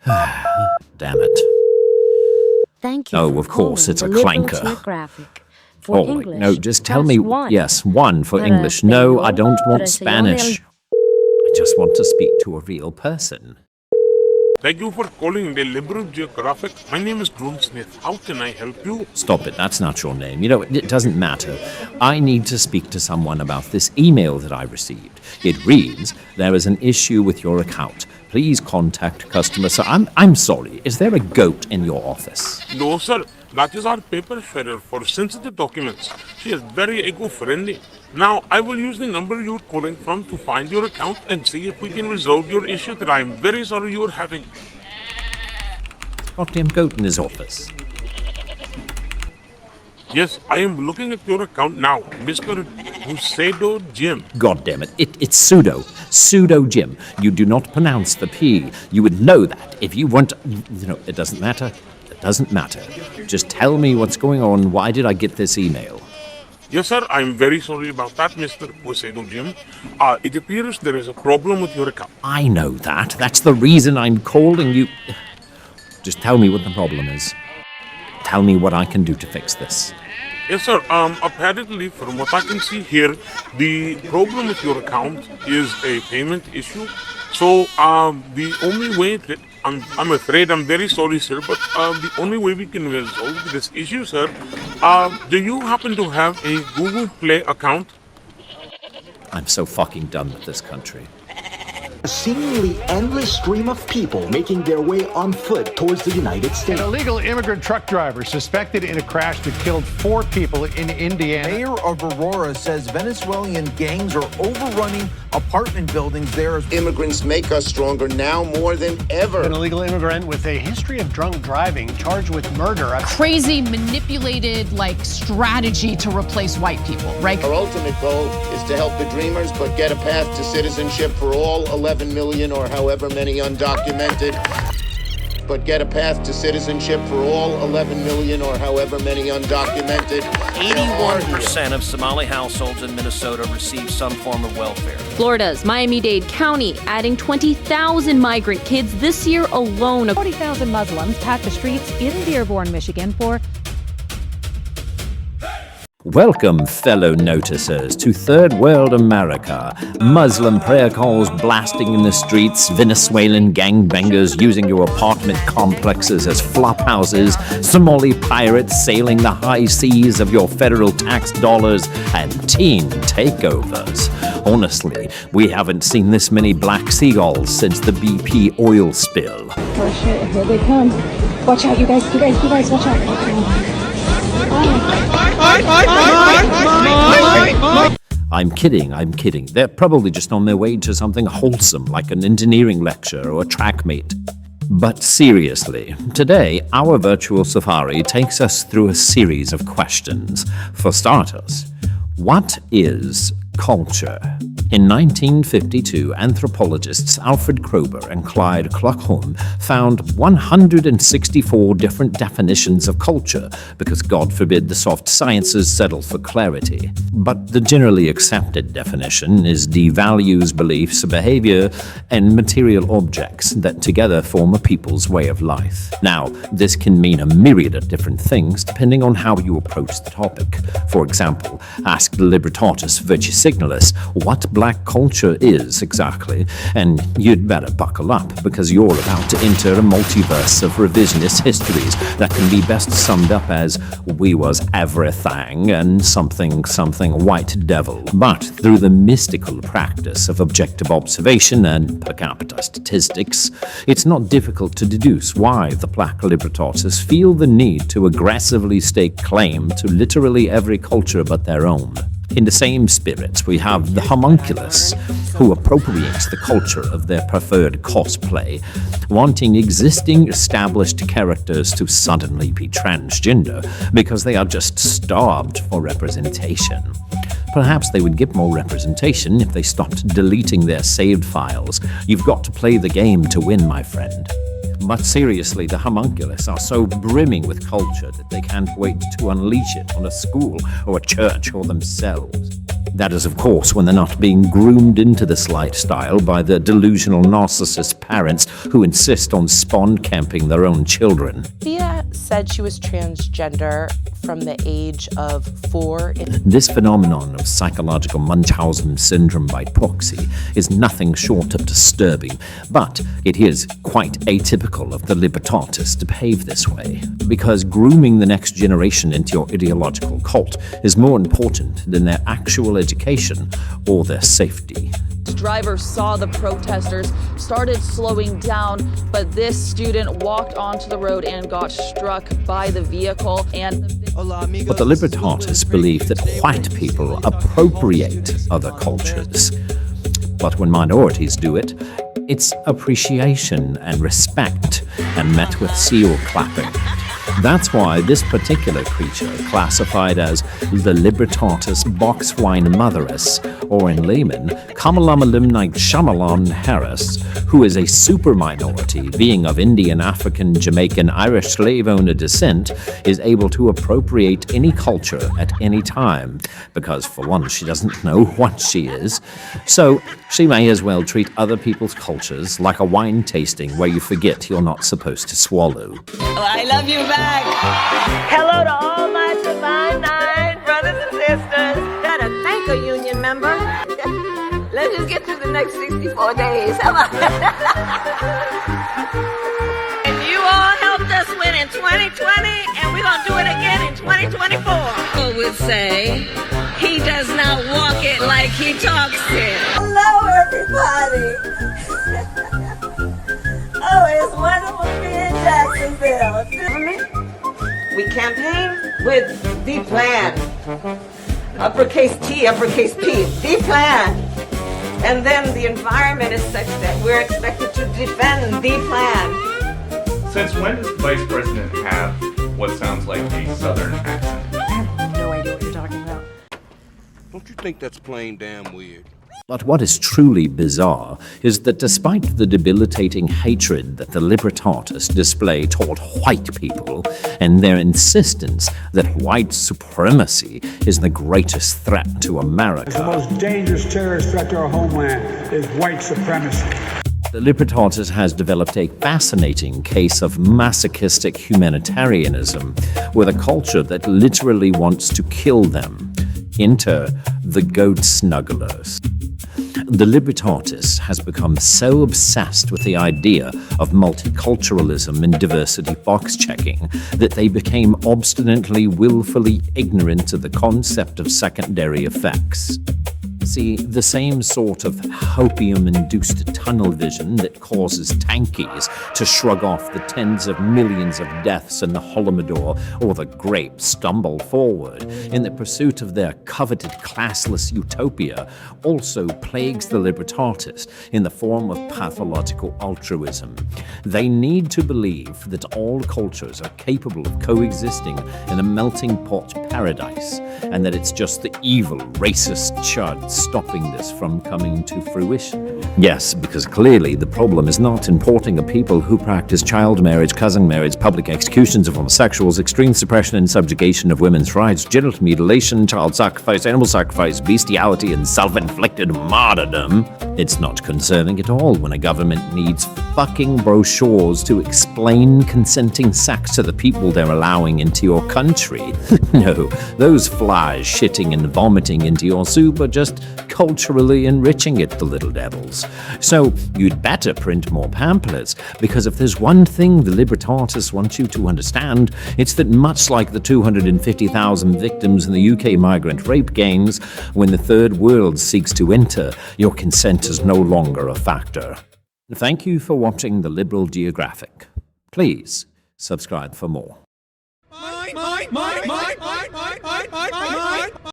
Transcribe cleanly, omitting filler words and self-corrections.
Damn it. Thank you. Oh, of course, it's a clanker. For Oh, English, no, just tell me. one. Yes, one for English. No, I don't want Spanish. I just want to speak to a real person. Thank you for calling the Liberal Geographic. My name is Drew Smith. How can I help you? Stop it, that's not your name. You know, it doesn't matter. I need to speak to someone about this email that I received. It reads, there is an issue with your account. Please contact customer. So I'm sorry, is there a goat in your office? No, sir. That is our paper shredder for sensitive documents. She is very eco-friendly. Now, I will use the number you're calling from to find your account and see if we can resolve your issue that I'm very sorry you're having. Goddamn goat in his office. Yes, I am looking at your account now, Mr. Pseudo Jim. God damn it. It's pseudo. Pseudo Jim. You do not pronounce the P. You would know that if you weren't... You know, it doesn't matter. It doesn't matter. Just tell me what's going on. Why did I get this email? Yes, sir. I'm very sorry about that, Mr. Pseudo Jim. It appears there is a problem with your account. I know that. That's the reason I'm calling you. Just tell me what the problem is. Tell me what I can do to fix this. Yes, sir. Apparently, from what I can see here, the problem with your account is a payment issue. So, the only way that I'm afraid, I'm very sorry, sir, but the only way we can resolve this issue, sir, do you happen to have a Google Play account? I'm so fucking done with this country. A seemingly endless stream of people making their way on foot towards the United States. An illegal immigrant truck driver suspected in a crash that killed 4 people in Indiana. Mayor of Aurora says Venezuelan gangs are overrunning apartment buildings there. Immigrants make us stronger now more than ever. An illegal immigrant with a history of drunk driving charged with murder. Crazy, manipulated, strategy to replace white people, right? Our ultimate goal is to help the dreamers, but get a path to citizenship for all 11 million or however many undocumented. But get a path to citizenship for all 11 million or however many undocumented. 81% of Somali households in Minnesota receive some form of welfare. Florida's Miami-Dade County adding 20,000 migrant kids this year alone. 40,000 Muslims packed the streets in Dearborn, Michigan for... Welcome, fellow noticers, to Third World America. Muslim prayer calls blasting in the streets, Venezuelan gangbangers using your apartment complexes as flop houses, Somali pirates sailing the high seas of your federal tax dollars, and teen takeovers. Honestly, we haven't seen this many black seagulls since the BP oil spill. Oh shit, here they come. Watch out, you guys, watch out. I'm kidding. They're probably just on their way to something wholesome like an engineering lecture or a track meet. But seriously, today our virtual safari takes us through a series of questions. For starters, what is culture? In 1952, anthropologists Alfred Kroeber and Clyde Kluckholm found 164 different definitions of culture because, God forbid, the soft sciences settle for clarity. But the generally accepted definition is the values, beliefs, behavior, and material objects that together form a people's way of life. Now, this can mean a myriad of different things depending on how you approach the topic. For example, ask the Libretardis virtue signalis what black culture is exactly, and you'd better buckle up because you're about to enter a multiverse of revisionist histories that can be best summed up as we was everything and something white devil. But through the mystical practice of objective observation and per capita statistics, it's not difficult to deduce why the black Libretardis feel the need to aggressively stake claim to literally every culture but their own. In the same spirit, we have the homunculus, who appropriates the culture of their preferred cosplay, wanting existing established characters to suddenly be transgender because they are just starved for representation. Perhaps they would get more representation if they stopped deleting their saved files. You've got to play the game to win, my friend. But seriously, the homunculus are so brimming with culture that they can't wait to unleash it on a school or a church or themselves. That is, of course, when they're not being groomed into this lifestyle by the delusional narcissist parents who insist on spawn camping their own children. Thea said she was transgender from the age of 4. This phenomenon of psychological Munchausen syndrome by proxy is nothing short of disturbing, but it is quite atypical of the Libretardis to behave this way, because grooming the next generation into your ideological cult is more important than their actual education or their safety. Drivers saw the protesters, started slowing down, but this student walked onto the road and got struck by the vehicle. But the Libretardis believe that white people appropriate other cultures. But when minorities do it, it's appreciation and respect, and met with seal clapping. That's why this particular creature, classified as the Libretardis boxwine motheress, or in layman, Kamalamalumnite Shamalan Harris, who is a super minority, being of Indian, African, Jamaican, Irish slave owner descent, is able to appropriate any culture at any time, because for one, she doesn't know what she is. So she may as well treat other people's cultures like a wine tasting where you forget you're not supposed to swallow. Oh, I love you back. Hello to all my Divine Nine brothers and sisters. Got a thank a union member. Let's just get through the next 64 days. Come on. And you all helped us win in 2020, and we're going to do it again in 2024. People would say, he does not walk it like he talks it. Hello, everybody. Oh, it's wonderful to be in Jacksonville. We campaign with the plan. Uppercase T, uppercase P, the plan. And then the environment is such that we're expected to defend the plan. Since when does the Vice President have what sounds like a Southern accent? I have no idea what you're talking about. Don't you think that's plain damn weird? But what is truly bizarre is that despite the debilitating hatred that the Libretardis display toward white people and their insistence that white supremacy is the greatest threat to America, the most dangerous terrorist threat to our homeland is white supremacy. The Libretardis has developed a fascinating case of masochistic humanitarianism with a culture that literally wants to kill them. Enter the goat snugglers. The Libretardis has become so obsessed with the idea of multiculturalism and diversity box-checking that they became obstinately, willfully ignorant of the concept of secondary effects. See, the same sort of hopium-induced tunnel vision that causes tankies to shrug off the tens of millions of deaths in the Holodomor or the grape stumble forward in the pursuit of their coveted classless utopia also plagues the Libretardis in the form of pathological altruism. They need to believe that all cultures are capable of coexisting in a melting pot paradise, and that it's just the evil, racist chuds stopping this from coming to fruition. Yes, because clearly the problem is not importing a people who practice child marriage, cousin marriage, public executions of homosexuals, extreme suppression and subjugation of women's rights, genital mutilation, child sacrifice, animal sacrifice, bestiality, and self-inflicted martyrdom. It's not concerning at all when a government needs fucking brochures to explain consenting sex to the people they're allowing into your country. No, those flies shitting and vomiting into your soup are just culturally enriching it, the little devils. So you'd better print more pamphlets, because if there's one thing the Libretardis want you to understand, it's that much like the 250,000 victims in the UK migrant rape gangs, when the third world seeks to enter, your consent is no longer a factor. Thank you for watching the Liberal Geographic. Please subscribe for more.